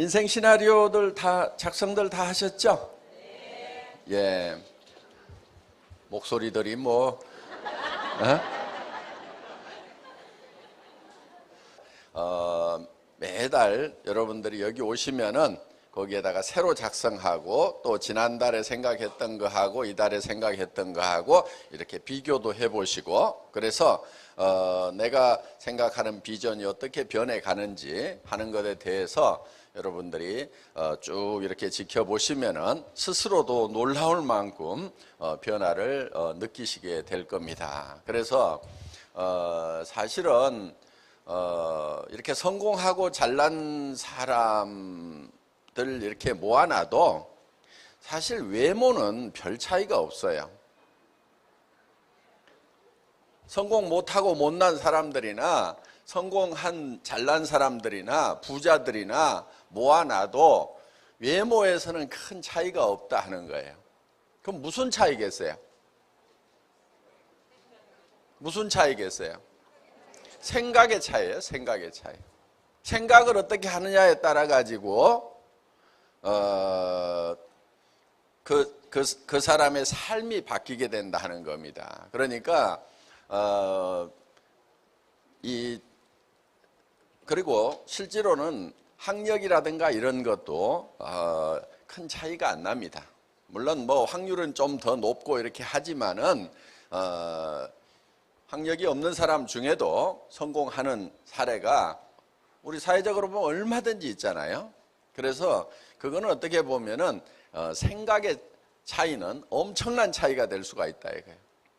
인생 시나리오들 다 작성들 다 하셨죠? 예. 목소리들이 매달 여러분들이 여기 오시면은 거기에다가 새로 작성하고 또 지난달에 생각했던 거하고 이달에 생각했던 거하고 이렇게 비교도 해보시고, 그래서 내가 생각하는 비전이 어떻게 변해가는지 하는 것에 대해서 여러분들이 쭉 이렇게 지켜보시면은 스스로도 놀라울 만큼 변화를 느끼시게 될 겁니다. 그래서 사실은 이렇게 성공하고 잘난 사람들 이렇게 모아놔도 사실 외모는 별 차이가 없어요. 성공 못하고 못난 사람들이나 성공한 잘난 사람들이나 부자들이나 모아놔도 외모에서는 큰 차이가 없다 하는 거예요. 그럼 무슨 차이겠어요? 무슨 차이겠어요? 생각의 차이예요. 생각의 차이. 생각을 어떻게 하느냐에 따라 가지고 그 사람의 삶이 바뀌게 된다 하는 겁니다. 그러니까 그리고 실제로는 학력이라든가 이런 것도 큰 차이가 안 납니다. 물론 확률은 좀 더 높고 이렇게 하지만은 학력이 없는 사람 중에도 성공하는 사례가 우리 사회적으로 보면 얼마든지 있잖아요. 그래서 그거는 어떻게 보면은 생각의 차이는 엄청난 차이가 될 수가 있다 이거예요.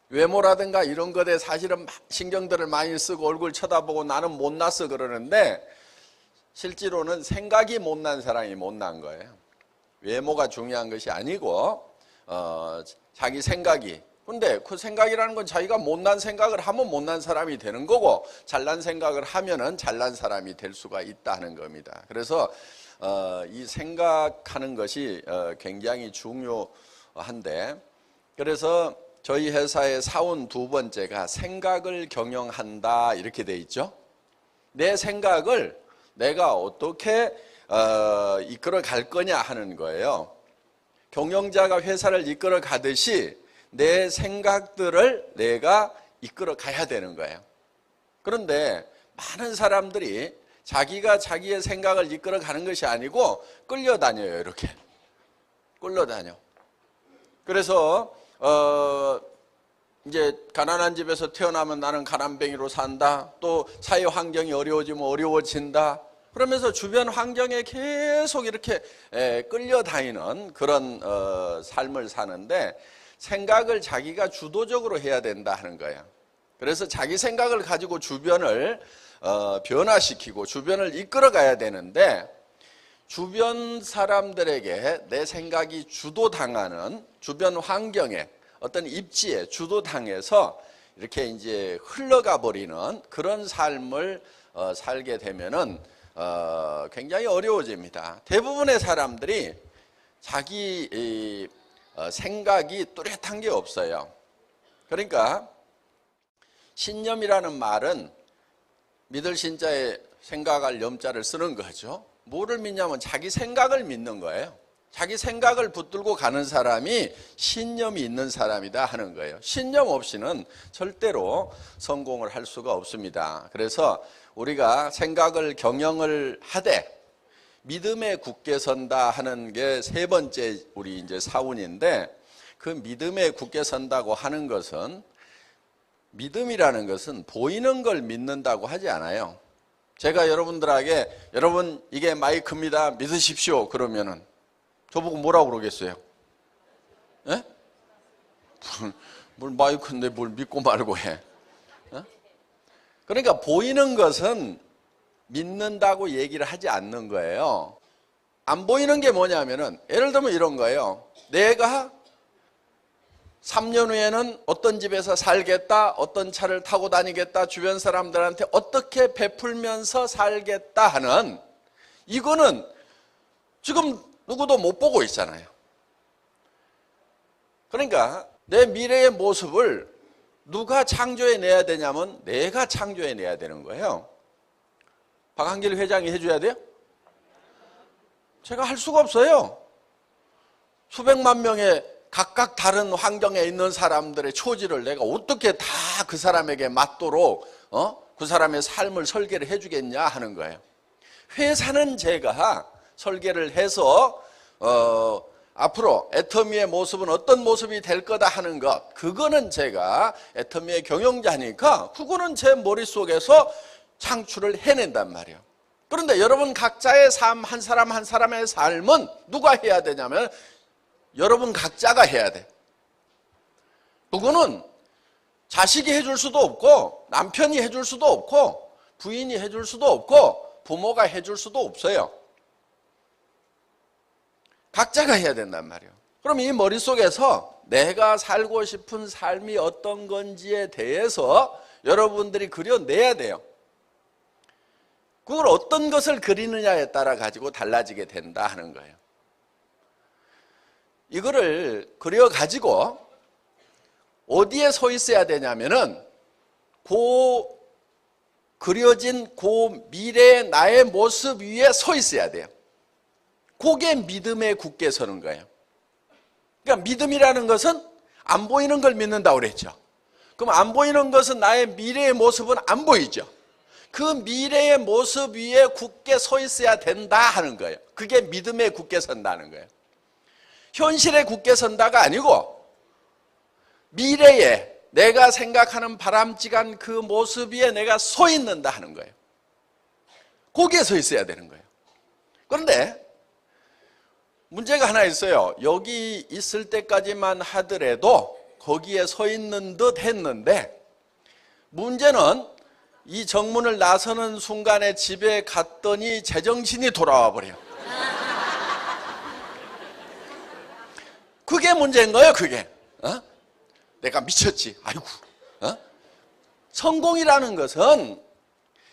외모라든가 이런 것에 사실은 신경들을 많이 쓰고 얼굴 쳐다보고 나는 못났어 그러는데 실제로는 생각이 못난 사람이 못난 거예요. 외모가 중요한 것이 아니고 자기 생각이. 근데 그 생각이라는 건 자기가 못난 생각을 하면 못난 사람이 되는 거고 잘난 생각을 하면은 잘난 사람이 될 수가 있다는 겁니다. 그래서 이 생각하는 것이 굉장히 중요한데, 그래서 저희 회사의 사원 두 번째가 생각을 경영한다 이렇게 돼 있죠. 내 생각을 내가 어떻게 이끌어 갈 거냐 하는 거예요. 경영자가 회사를 이끌어 가듯이 내 생각들을 내가 이끌어 가야 되는 거예요. 그런데 많은 사람들이 자기가 자기의 생각을 이끌어 가는 것이 아니고 끌려다녀요. 이렇게 끌려다녀. 그래서 이제 가난한 집에서 태어나면 나는 가난뱅이로 산다. 또 사회 환경이 어려워지면 어려워진다. 그러면서 주변 환경에 계속 이렇게 끌려다니는 그런 삶을 사는데, 생각을 자기가 주도적으로 해야 된다 하는 거예요. 그래서 자기 생각을 가지고 주변을 변화시키고 주변을 이끌어 가야 되는데, 주변 사람들에게 내 생각이 주도당하는 주변 환경에 어떤 입지에 주도당해서 이렇게 이제 흘러가 버리는 그런 삶을 살게 되면은 굉장히 어려워집니다. 대부분의 사람들이 자기 생각이 뚜렷한 게 없어요. 그러니까 신념이라는 말은 믿을 신자에 생각할 염자를 쓰는 거죠. 뭐를 믿냐면 자기 생각을 믿는 거예요. 자기 생각을 붙들고 가는 사람이 신념이 있는 사람이다 하는 거예요. 신념 없이는 절대로 성공을 할 수가 없습니다. 그래서 우리가 생각을 경영을 하되 믿음에 굳게 선다 하는 게 세 번째 우리 이제 사운인데, 그 믿음에 굳게 선다고 하는 것은, 믿음이라는 것은 보이는 걸 믿는다고 하지 않아요. 제가 여러분들에게 여러분 이게 마이크입니다 믿으십시오 그러면은 저보고 뭐라고 그러겠어요? 예? 뭘 마이크인데 뭘 믿고 말고 해? 그러니까 보이는 것은 믿는다고 얘기를 하지 않는 거예요. 안 보이는 게 뭐냐면은, 예를 들면 이런 거예요. 내가 3년 후에는 어떤 집에서 살겠다, 어떤 차를 타고 다니겠다, 주변 사람들한테 어떻게 베풀면서 살겠다 하는, 이거는 지금 누구도 못 보고 있잖아요. 그러니까 내 미래의 모습을 누가 창조해내야 되냐면 내가 창조해내야 되는 거예요. 박한길 회장이 해줘야 돼요? 제가 할 수가 없어요. 수백만 명의 각각 다른 환경에 있는 사람들의 처지를 내가 어떻게 다 그 사람에게 맞도록 그 사람의 삶을 설계를 해주겠냐 하는 거예요. 회사는 제가 설계를 해서 앞으로 애터미의 모습은 어떤 모습이 될 거다 하는 것, 그거는 제가 애터미의 경영자니까 그거는 제 머릿속에서 창출을 해낸단 말이에요. 그런데 여러분 각자의 삶, 한 사람 한 사람의 삶은 누가 해야 되냐면 여러분 각자가 해야 돼. 그거는 자식이 해줄 수도 없고 남편이 해줄 수도 없고 부인이 해줄 수도 없고 부모가 해줄 수도 없어요. 각자가 해야 된단 말이에요. 그럼 이 머릿속에서 내가 살고 싶은 삶이 어떤 건지에 대해서 여러분들이 그려내야 돼요. 그걸 어떤 것을 그리느냐에 따라 가지고 달라지게 된다 하는 거예요. 이거를 그려가지고 어디에 서 있어야 되냐면은 그려진 미래의 나의 모습 위에 서 있어야 돼요. 그게 믿음에 굳게 서는 거예요. 그러니까 믿음이라는 것은 안 보이는 걸 믿는다고 그랬죠. 그럼 안 보이는 것은 나의 미래의 모습은 안 보이죠. 그 미래의 모습 위에 굳게 서 있어야 된다 하는 거예요. 그게 믿음에 굳게 선다는 거예요. 현실에 굳게 선다가 아니고 미래에 내가 생각하는 바람직한 그 모습 위에 내가 서 있는다 하는 거예요. 거기에 서 있어야 되는 거예요. 그런데 문제가 하나 있어요. 여기 있을 때까지만 하더라도 거기에 서 있는 듯 했는데 문제는 이 정문을 나서는 순간에 집에 갔더니 제정신이 돌아와 버려요. 그게 문제인 거예요. 그게 내가 미쳤지. 아이고. 성공이라는 것은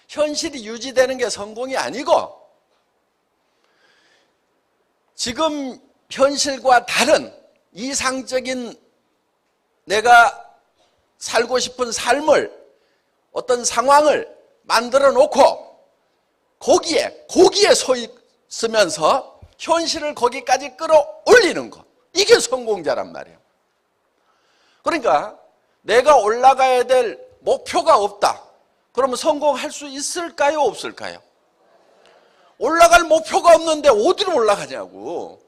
현실이 유지되는 게 성공이 아니고 지금 현실과 다른 이상적인 내가 살고 싶은 삶을 어떤 상황을 만들어 놓고 거기에 서 있으면서 현실을 거기까지 끌어올리는 것. 이게 성공자란 말이에요. 그러니까 내가 올라가야 될 목표가 없다. 그러면 성공할 수 있을까요? 없을까요? 올라갈 목표가 없는데 어디로 올라가냐고.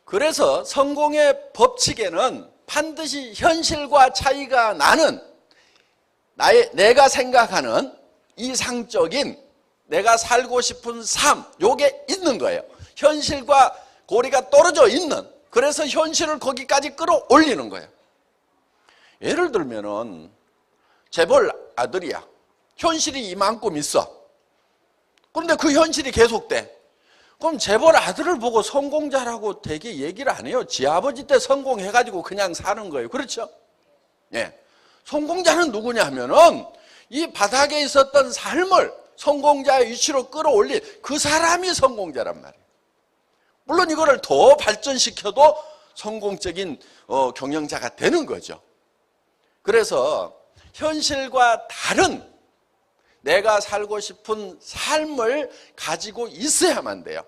그래서 성공의 법칙에는 반드시 현실과 차이가 나는 내가 생각하는 이상적인 내가 살고 싶은 삶, 요게 있는 거예요. 현실과 고리가 떨어져 있는, 그래서 현실을 거기까지 끌어올리는 거예요. 예를 들면은 재벌 아들이야. 현실이 이만큼 있어. 그런데 그 현실이 계속돼. 그럼 재벌 아들을 보고 성공자라고 되게 얘기를 안 해요. 지 아버지 때 성공해가지고 그냥 사는 거예요. 그렇죠? 예. 성공자는 누구냐 하면은 이 바닥에 있었던 삶을 성공자의 위치로 끌어올린 그 사람이 성공자란 말이에요. 물론 이거를 더 발전시켜도 성공적인 경영자가 되는 거죠. 그래서 현실과 다른 내가 살고 싶은 삶을 가지고 있어야만 돼요.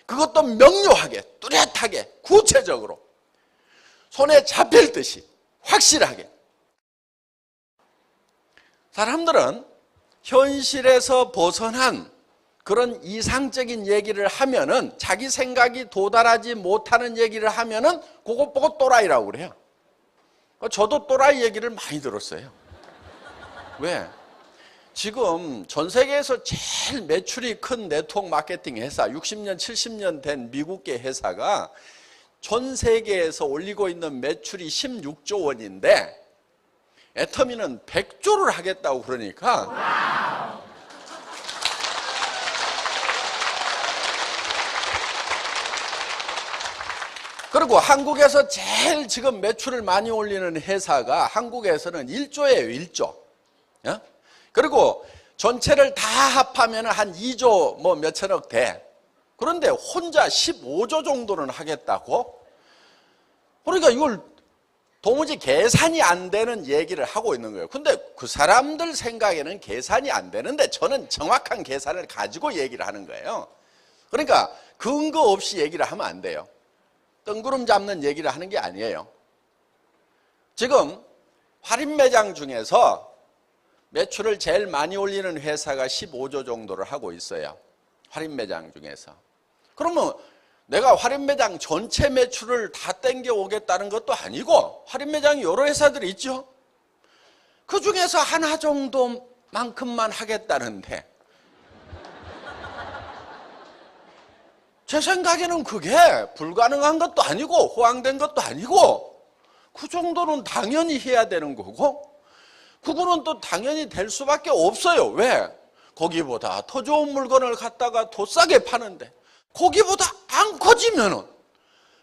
그것도 명료하게, 뚜렷하게, 구체적으로 손에 잡힐 듯이 확실하게. 사람들은 현실에서 벗어난 그런 이상적인 얘기를 하면은, 자기 생각이 도달하지 못하는 얘기를 하면은 그것 보고 또라이라고 그래요. 저도 또라이 얘기를 많이 들었어요. 왜? 지금 전 세계에서 제일 매출이 큰 네트워크 마케팅 회사, 60년, 70년 된 미국계 회사가 전 세계에서 올리고 있는 매출이 16조 원인데 애터미는 100조를 하겠다고 그러니까 그리고 한국에서 제일 지금 매출을 많이 올리는 회사가 한국에서는 1조예요, 1조. 그리고 전체를 다 합하면 한 2조 뭐 몇천억 돼. 그런데 혼자 15조 정도는 하겠다고? 그러니까 이걸 도무지 계산이 안 되는 얘기를 하고 있는 거예요. 근데 그 사람들 생각에는 계산이 안 되는데 저는 정확한 계산을 가지고 얘기를 하는 거예요. 그러니까 근거 없이 얘기를 하면 안 돼요. 뜬구름 잡는 얘기를 하는 게 아니에요. 지금 할인매장 중에서 매출을 제일 많이 올리는 회사가 15조 정도를 하고 있어요. 할인매장 중에서. 그러면 내가 할인매장 전체 매출을 다 땡겨오겠다는 것도 아니고 할인매장이 여러 회사들이 있죠. 그 중에서 하나 정도만큼만 하겠다는데 제 생각에는 그게 불가능한 것도 아니고 호황된 것도 아니고 그 정도는 당연히 해야 되는 거고 그거는 또 당연히 될 수밖에 없어요. 왜? 거기보다 더 좋은 물건을 갖다가 더 싸게 파는데 거기보다 안 커지면은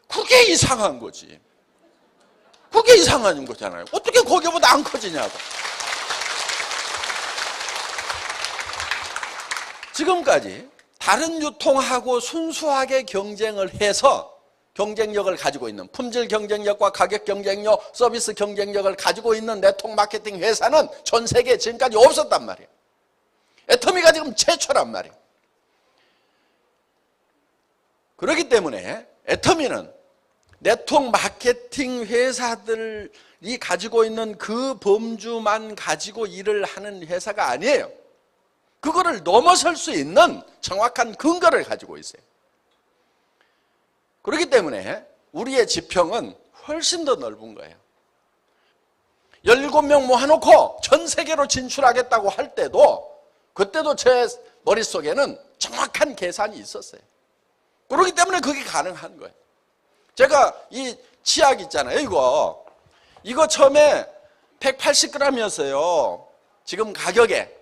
그게 이상한 거지. 그게 이상한 거잖아요. 어떻게 거기보다 안 커지냐고. 지금까지 다른 유통하고 순수하게 경쟁을 해서 경쟁력을 가지고 있는 품질 경쟁력과 가격 경쟁력, 서비스 경쟁력을 가지고 있는 네트워크 마케팅 회사는 전 세계에 지금까지 없었단 말이에요. 애터미가 지금 최초란 말이에요. 그렇기 때문에 애터미는 네트워크 마케팅 회사들이 가지고 있는 그 범주만 가지고 일을 하는 회사가 아니에요. 그거를 넘어설 수 있는 정확한 근거를 가지고 있어요. 그렇기 때문에 우리의 지평은 훨씬 더 넓은 거예요. 17명 모아놓고 전 세계로 진출하겠다고 할 때도 그때도 제 머릿속에는 정확한 계산이 있었어요. 그렇기 때문에 그게 가능한 거예요. 제가 이 치약 있잖아요. 이거 처음에 180g이었어요. 지금 가격에.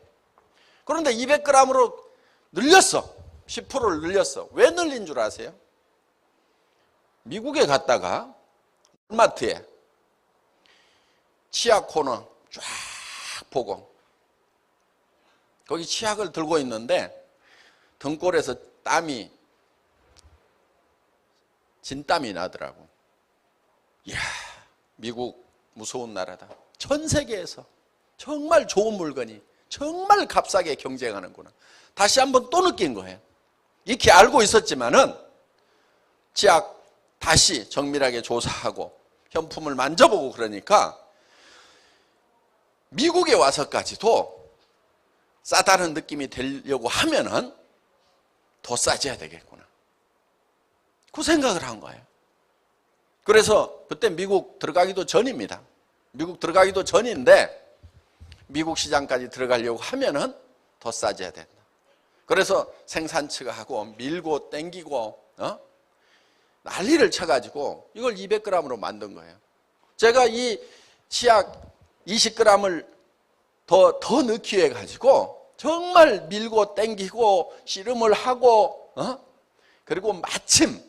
그런데 200g으로 늘렸어. 10%를 늘렸어. 왜 늘린 줄 아세요? 미국에 갔다가 마트에 치약 코너 쫙 보고 거기 치약을 들고 있는데 등골에서 땀이 진땀이 나더라고. 이야, 미국 무서운 나라다. 전 세계에서 정말 좋은 물건이 정말 값싸게 경쟁하는구나. 다시 한번 또 느낀 거예요. 이렇게 알고 있었지만은 치약 다시 정밀하게 조사하고 현품을 만져보고 그러니까 미국에 와서까지도 싸다는 느낌이 들려고 하면은 더 싸져야 되겠구나. 그 생각을 한 거예요. 그래서 그때 미국 들어가기도 전입니다. 미국 들어가기도 전인데 미국 시장까지 들어가려고 하면은 더 싸져야 된다. 그래서 생산처가 하고 밀고 땡기고 난리를 쳐가지고 이걸 200g으로 만든 거예요. 제가 이 치약 20g을 더 넣기 위해 가지고 정말 밀고 땡기고 씨름을 하고 그리고 마침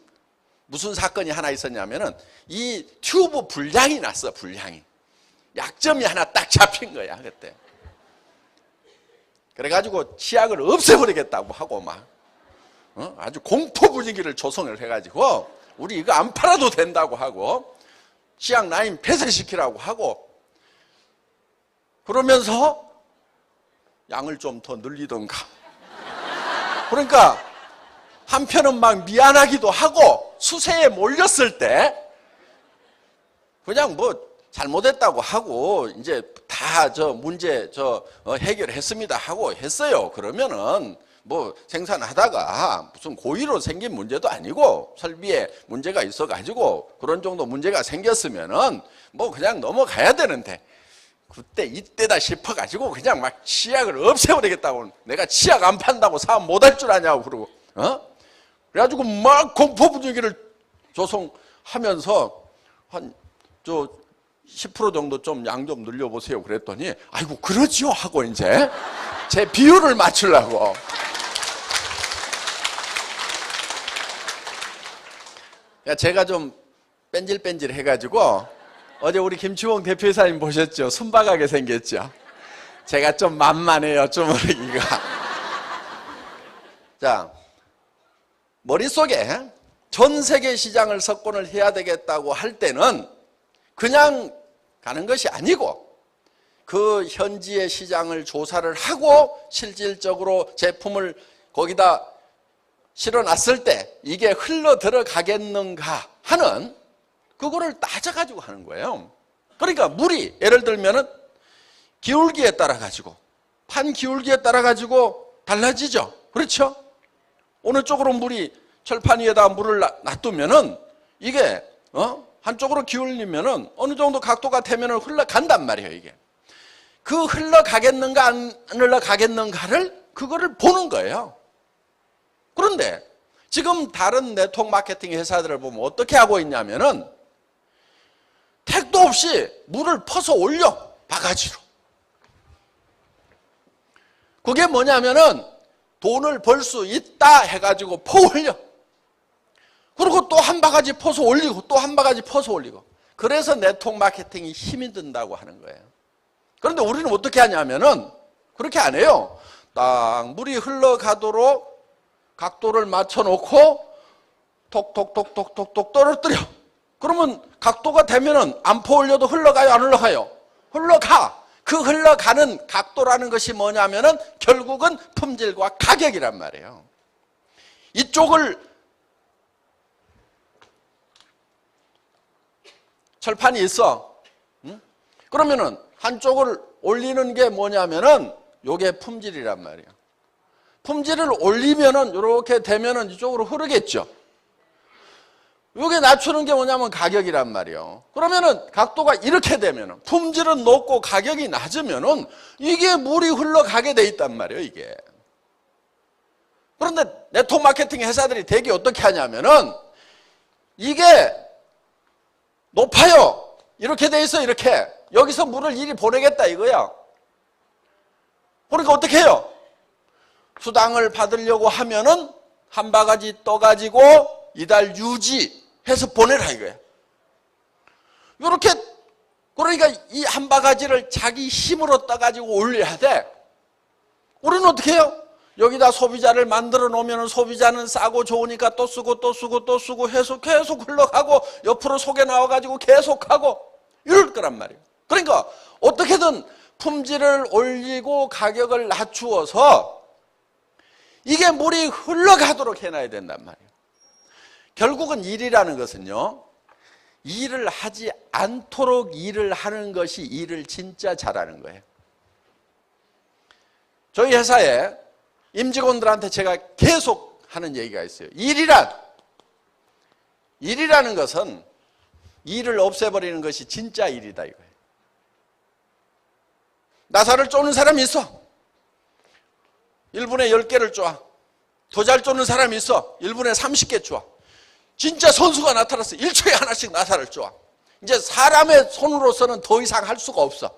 무슨 사건이 하나 있었냐면은 이 튜브 불량이 났어. 불량이. 약점이 하나 딱 잡힌 거야 그때. 그래가지고 치약을 없애버리겠다고 하고 막 아주 공포 분위기를 조성을 해가지고 우리 이거 안 팔아도 된다고 하고 치약 라인 폐쇄시키라고 하고 그러면서 양을 좀 더 늘리던가. 그러니까 한편은 막 미안하기도 하고 수세에 몰렸을 때 그냥 뭐 잘못했다고 하고 이제 다 문제 해결했습니다 하고 했어요. 그러면은 뭐 생산하다가 무슨 고의로 생긴 문제도 아니고 설비에 문제가 있어가지고 그런 정도 문제가 생겼으면은 뭐 그냥 넘어가야 되는데 그때 이때다 싶어가지고 그냥 막 치약을 없애버리겠다고. 내가 치약 안 판다고 사업 못할 줄 아냐고 그러고 그래가지고 막 공포 분위기를 조성하면서 한 10% 정도 좀 양 좀 늘려보세요 그랬더니 아이고 그러지요 하고 이제 제 비율을 맞추려고. 제가 좀 뺀질뺀질 해가지고 어제 우리 김치홍 대표이사님 보셨죠? 순박하게 생겼죠? 제가 좀 만만해요 주머니가. 자, 머릿속에 전 세계 시장을 석권을 해야 되겠다고 할 때는 그냥 가는 것이 아니고 그 현지의 시장을 조사를 하고 실질적으로 제품을 거기다 실어놨을 때 이게 흘러 들어가겠는가 하는 그거를 따져가지고 하는 거예요. 그러니까 물이 예를 들면은 기울기에 따라 가지고 판 기울기에 따라 가지고 달라지죠. 그렇죠? 어느 쪽으로 물이 철판 위에다 물을 놔두면은 이게 한쪽으로 기울리면은 어느 정도 각도가 되면은 흘러간단 말이에요. 이게 그 흘러가겠는가 안 흘러가겠는가를 그거를 보는 거예요. 그런데 지금 다른 네트워크 마케팅 회사들을 보면 어떻게 하고 있냐면은 택도 없이 물을 퍼서 올려 바가지로. 그게 뭐냐면은 돈을 벌 수 있다 해가지고 퍼 올려. 그리고 또 한 바가지 퍼서 올리고 또 한 바가지 퍼서 올리고. 그래서 네트워크 마케팅이 힘이 든다고 하는 거예요. 그런데 우리는 어떻게 하냐면은 그렇게 안 해요. 딱 물이 흘러가도록 각도를 맞춰놓고 톡톡톡톡톡톡 떨어뜨려. 그러면 각도가 되면은 안 퍼 올려도 흘러가요, 안 흘러가요? 흘러가. 그 흘러가는 각도라는 것이 뭐냐면은 결국은 품질과 가격이란 말이에요. 이쪽을 철판이 있어. 그러면은 한쪽을 올리는 게 뭐냐면은 요게 품질이란 말이에요. 품질을 올리면은 이렇게 되면은 이쪽으로 흐르겠죠. 요게 낮추는 게 뭐냐면 가격이란 말이에요. 그러면은 각도가 이렇게 되면은 품질은 높고 가격이 낮으면은 이게 물이 흘러가게 돼 있단 말이에요, 이게. 그런데 네트워크 마케팅 회사들이 되게 어떻게 하냐면은 이게 높아요. 이렇게 돼 있어, 이렇게. 여기서 물을 이리 보내겠다 이거야. 그러니까 어떻게 해요? 수당을 받으려고 하면은 한 바가지 떠가지고 이달 유지해서 보내라 이거야. 이렇게 그러니까 이 한 바가지를 자기 힘으로 떠가지고 올려야 돼. 우리는 어떻게 해요? 여기다 소비자를 만들어 놓으면 소비자는 싸고 좋으니까 또 쓰고 또 쓰고 또 쓰고 해서 계속 흘러가고 옆으로 속에 나와가지고 계속하고 이럴 거란 말이에요. 그러니까 어떻게든 품질을 올리고 가격을 낮추어서 이게 물이 흘러가도록 해놔야 된단 말이에요. 결국은 일이라는 것은요, 일을 하지 않도록 일을 하는 것이 일을 진짜 잘하는 거예요. 저희 회사에 임직원들한테 제가 계속 하는 얘기가 있어요. 일이라는 것은 일을 없애버리는 것이 진짜 일이다 이거예요. 나사를 쪼는 사람이 있어. 1분에 10개를 쪼아. 더 잘 쪼는 사람이 있어. 1분에 30개 쪼아. 진짜 선수가 나타났어. 1초에 하나씩 나사를 쪼아. 이제 사람의 손으로서는 더 이상 할 수가 없어.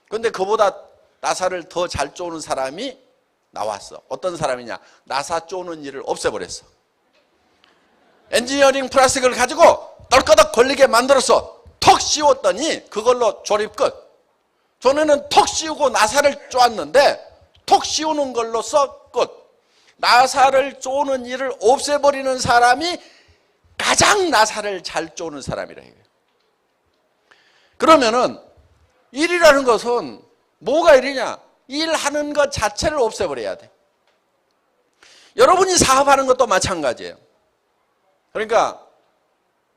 그런데 그보다 나사를 더 잘 쪼는 사람이 나왔어. 어떤 사람이냐? 나사 쪼는 일을 없애버렸어. 엔지니어링 플라스틱을 가지고 떨거덕 걸리게 만들어서 턱 씌웠더니 그걸로 조립 끝. 전에는 턱 씌우고 나사를 쪼았는데 턱 씌우는 걸로써 끝. 나사를 쪼는 일을 없애버리는 사람이 가장 나사를 잘 쪼는 사람이라 이거예요. 그러면은 일이라는 것은 뭐가 일이냐? 일하는 것 자체를 없애버려야 돼. 여러분이 사업하는 것도 마찬가지예요. 그러니까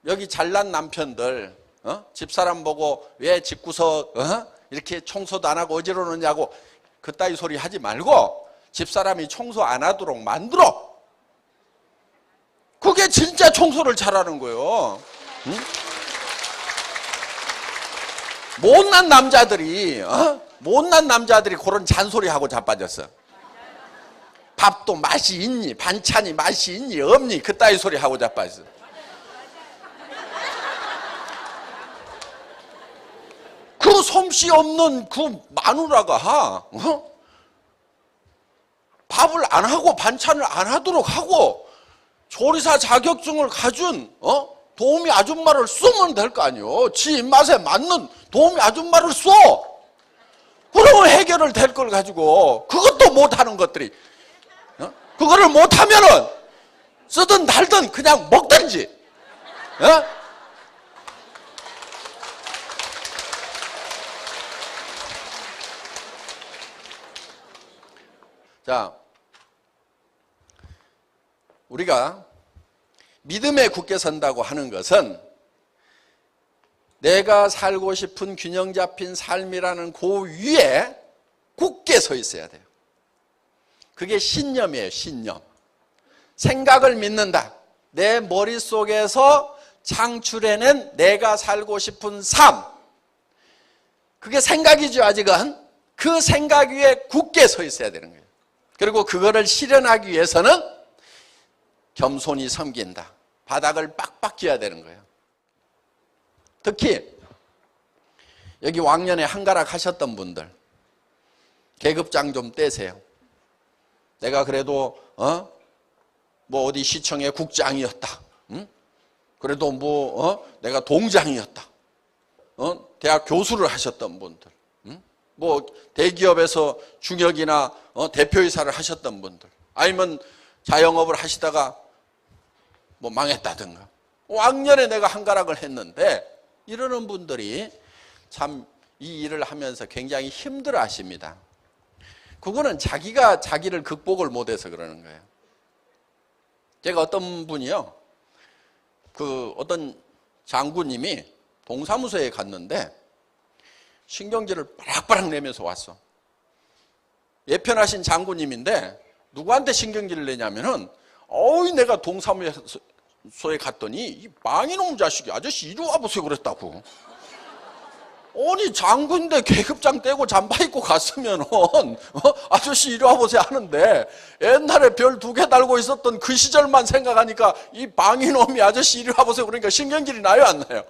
여기 잘난 남편들 집사람 보고 왜 집구석 이렇게 청소도 안 하고 어지러 놓냐고 그따위 소리 하지 말고 집사람이 청소 안 하도록 만들어. 그게 진짜 청소를 잘하는 거예요. 응? 못난 남자들이 그런 잔소리하고 자빠졌어. 밥도 맛이 있니? 반찬이 맛이 있니? 없니? 그따위 소리 하고 자빠졌어. 그 솜씨 없는 그 마누라가 밥을 안 하고 반찬을 안 하도록 하고 조리사 자격증을 가진 도우미 아줌마를 쓰면 될 거 아니에요. 지 입맛에 맞는 도우미 아줌마를 써. 그러면 해결을 될 걸 가지고 그것도 못하는 것들이 그거를 못하면은 쓰든 달든 그냥 먹든지. 자, 우리가 믿음에 굳게 선다고 하는 것은 내가 살고 싶은 균형 잡힌 삶이라는 그 위에 굳게 서 있어야 돼요. 그게 신념이에요. 신념. 생각을 믿는다. 내 머릿속에서 창출해낸 내가 살고 싶은 삶. 그게 생각이죠. 아직은. 그 생각 위에 굳게 서 있어야 되는 거예요. 그리고 그거를 실현하기 위해서는 겸손히 섬긴다. 바닥을 빡빡 쥐어야 되는 거예요. 특히 여기 왕년에 한가락 하셨던 분들 계급장 좀 떼세요. 내가 그래도 뭐 어디 시청의 국장이었다. 응? 그래도 내가 동장이었다. 대학 교수를 하셨던 분들, 응? 뭐 대기업에서 중역이나 대표이사를 하셨던 분들, 아니면 자영업을 하시다가 뭐 망했다든가. 왕년에 내가 한가락을 했는데 이러는 분들이 참 이 일을 하면서 굉장히 힘들어 하십니다. 그거는 자기가 자기를 극복을 못해서 그러는 거예요. 제가 어떤 분이요, 어떤 장군님이 동사무소에 갔는데 신경질을 바락바락 내면서 왔어. 예편하신 장군님인데 누구한테 신경질을 내냐면은 내가 동사무소에 갔더니 이 망이놈 자식이 아저씨 이리 와보세요 그랬다고. 아니 장군인데 계급장 떼고 잠바 입고 갔으면 아저씨 이리 와보세요 하는데 옛날에 별 2개 달고 있었던 그 시절만 생각하니까 이 망이놈이 아저씨 이리 와보세요 그러니까 신경질이 나요 안 나요?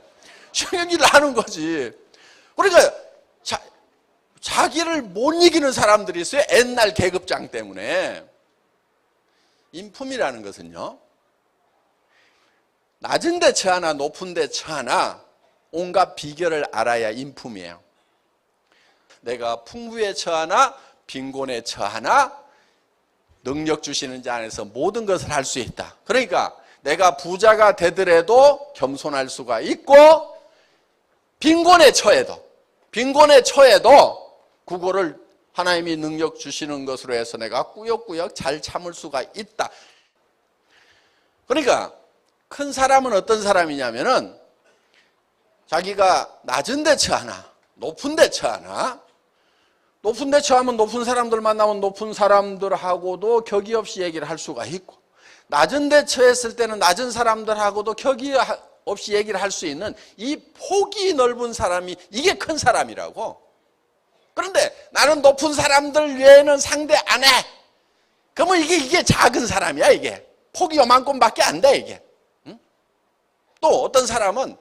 신경질을 하는 거지. 그러니까 자기를 못 이기는 사람들이 있어요. 옛날 계급장 때문에. 인품이라는 것은요, 낮은 데 처하나 높은 데 처하나 온갖 비결을 알아야 인품이에요. 내가 풍부에 처하나 빈곤에 처하나 능력 주시는 자 안에서 모든 것을 할 수 있다. 그러니까 내가 부자가 되더라도 겸손할 수가 있고 빈곤에 처해도 그거를 하나님이 능력 주시는 것으로 해서 내가 꾸역꾸역 잘 참을 수가 있다. 그러니까 큰 사람은 어떤 사람이냐면은 자기가 낮은 데 처하나 높은 데 처하나, 높은 데 처하면 높은 사람들 만나면 높은 사람들하고도 격의 없이 얘기를 할 수가 있고, 낮은 데 처했을 때는 낮은 사람들하고도 격의 없이 얘기를 할 수 있는 이 폭이 넓은 사람이 이게 큰 사람이라고. 그런데 나는 높은 사람들 외에는 상대 안 해. 그러면 이게 작은 사람이야. 이게 폭이 요만큼밖에 안 돼. 이게. 응? 또 어떤 사람은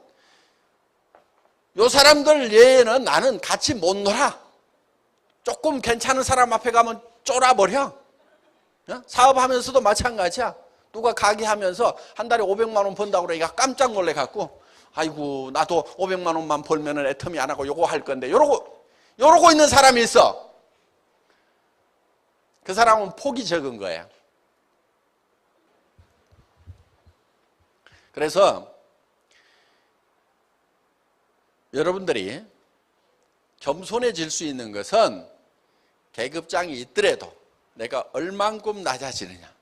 요 사람들 외에는 나는 같이 못 놀아. 조금 괜찮은 사람 앞에 가면 쫄아버려. 사업하면서도 마찬가지야. 누가 가게 하면서 한 달에 500만 원 번다고 그러니까 깜짝 놀래갖고 아이고 나도 500만 원만 벌면은 애터미 안 하고 요거 할 건데 요러고 있는 사람이 있어. 그 사람은 폭이 적은 거예요. 그래서 여러분들이 겸손해질 수 있는 것은 계급장이 있더라도 내가 얼만큼 낮아지느냐.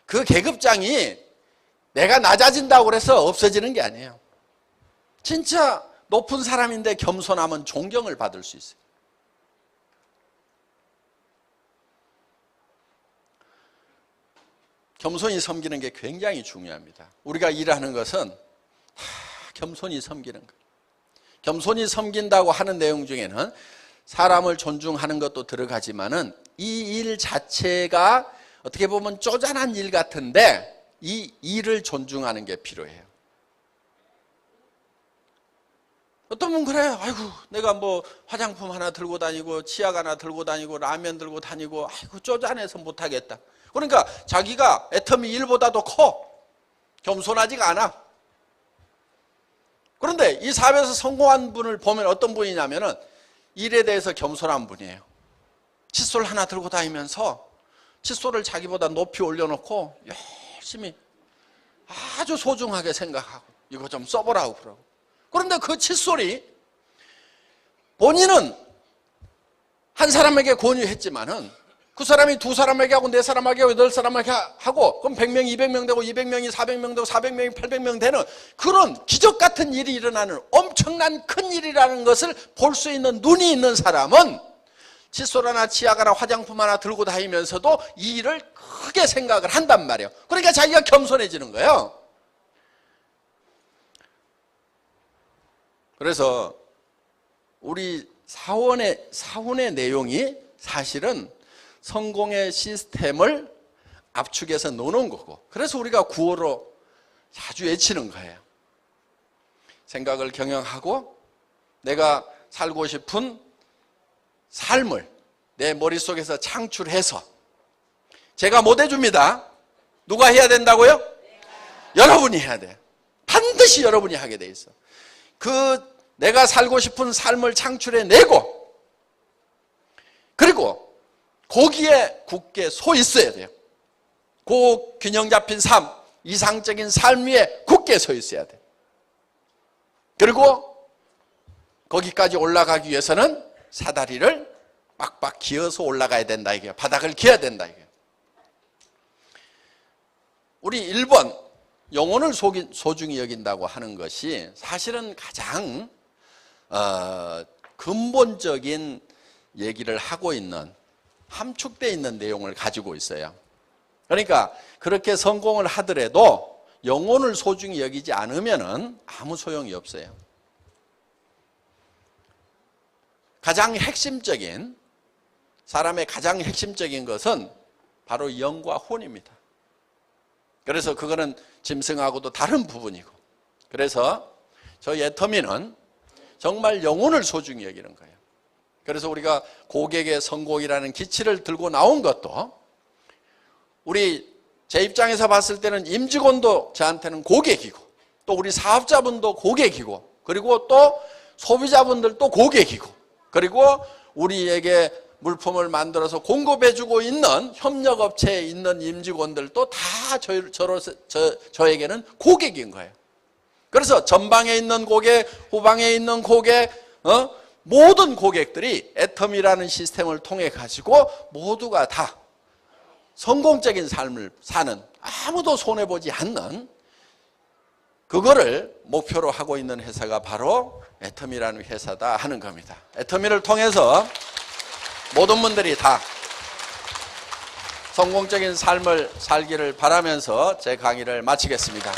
그 계급장이 내가 낮아진다고 해서 없어지는 게 아니에요. 진짜 높은 사람인데 겸손하면 존경을 받을 수 있어요. 겸손히 섬기는 게 굉장히 중요합니다. 우리가 일하는 것은 겸손히 섬기는 것. 겸손히 섬긴다고 하는 내용 중에는 사람을 존중하는 것도 들어가지만은 이 일 자체가 어떻게 보면 쪼잔한 일 같은데 이 일을 존중하는 게 필요해요. 어떤 분은 그래요. 아이고 내가 뭐 화장품 하나 들고 다니고 치약 하나 들고 다니고 라면 들고 다니고 아이고 쪼잔해서 못하겠다. 그러니까 자기가 애터미 일보다도 커. 겸손하지가 않아. 그런데 이 사업에서 성공한 분을 보면 어떤 분이냐면은 일에 대해서 겸손한 분이에요. 칫솔 하나 들고 다니면서 칫솔을 자기보다 높이 올려놓고 열심히 아주 소중하게 생각하고 이거 좀 써보라고 그러고. 그런데 그 칫솔이 본인은 한 사람에게 권유했지만은 그 사람이 두 사람에게 하고 네 사람에게 하고 여덟 사람에게 하고 그럼 100명, 200명 되고 200명이 400명 되고 400명이 800명 되는 그런 기적 같은 일이 일어나는 엄청난 큰 일이라는 것을 볼 수 있는 눈이 있는 사람은 칫솔 하나 치약 하나 화장품 하나 들고 다니면서도 이 일을 크게 생각을 한단 말이에요. 그러니까 자기가 겸손해지는 거예요. 그래서 우리 사원의 내용이 사실은 성공의 시스템을 압축해서 놓는 거고, 그래서 우리가 구호로 자주 외치는 거예요. 생각을 경영하고 내가 살고 싶은 삶을 내 머릿속에서 창출해서, 제가 못 해줍니다. 누가 해야 된다고요? 여러분이 해야 돼요. 반드시 여러분이 하게 돼 있어. 내가 살고 싶은 삶을 창출해내고, 그리고 거기에 굳게 서 있어야 돼요. 그 균형 잡힌 삶, 이상적인 삶 위에 굳게 서 있어야 돼요. 그리고 거기까지 올라가기 위해서는 사다리를 빡빡 기어서 올라가야 된다 이게요. 바닥을 기어야 된다 이게요. 우리 1번 영혼을 소중히 여긴다고 하는 것이 사실은 가장 근본적인 얘기를 하고 있는, 함축되어 있는 내용을 가지고 있어요. 그러니까 그렇게 성공을 하더라도 영혼을 소중히 여기지 않으면 아무 소용이 없어요. 사람의 가장 핵심적인 것은 바로 영과 혼입니다. 그래서 그거는 짐승하고도 다른 부분이고, 그래서 저희 애터미는 정말 영혼을 소중히 여기는 거예요. 그래서 우리가 고객의 성공이라는 기치를 들고 나온 것도, 제 입장에서 봤을 때는 임직원도 저한테는 고객이고, 또 우리 사업자분도 고객이고, 그리고 또 소비자분들도 고객이고, 그리고 우리에게 물품을 만들어서 공급해주고 있는 협력업체에 있는 임직원들도 다 저에게는 고객인 거예요. 그래서 전방에 있는 고객, 후방에 있는 고객, 모든 고객들이 애터미라는 시스템을 통해 가지고 모두가 다 성공적인 삶을 사는, 아무도 손해보지 않는, 그거를 목표로 하고 있는 회사가 바로 애터미라는 회사다 하는 겁니다. 애터미를 통해서 모든 분들이 다 성공적인 삶을 살기를 바라면서 제 강의를 마치겠습니다.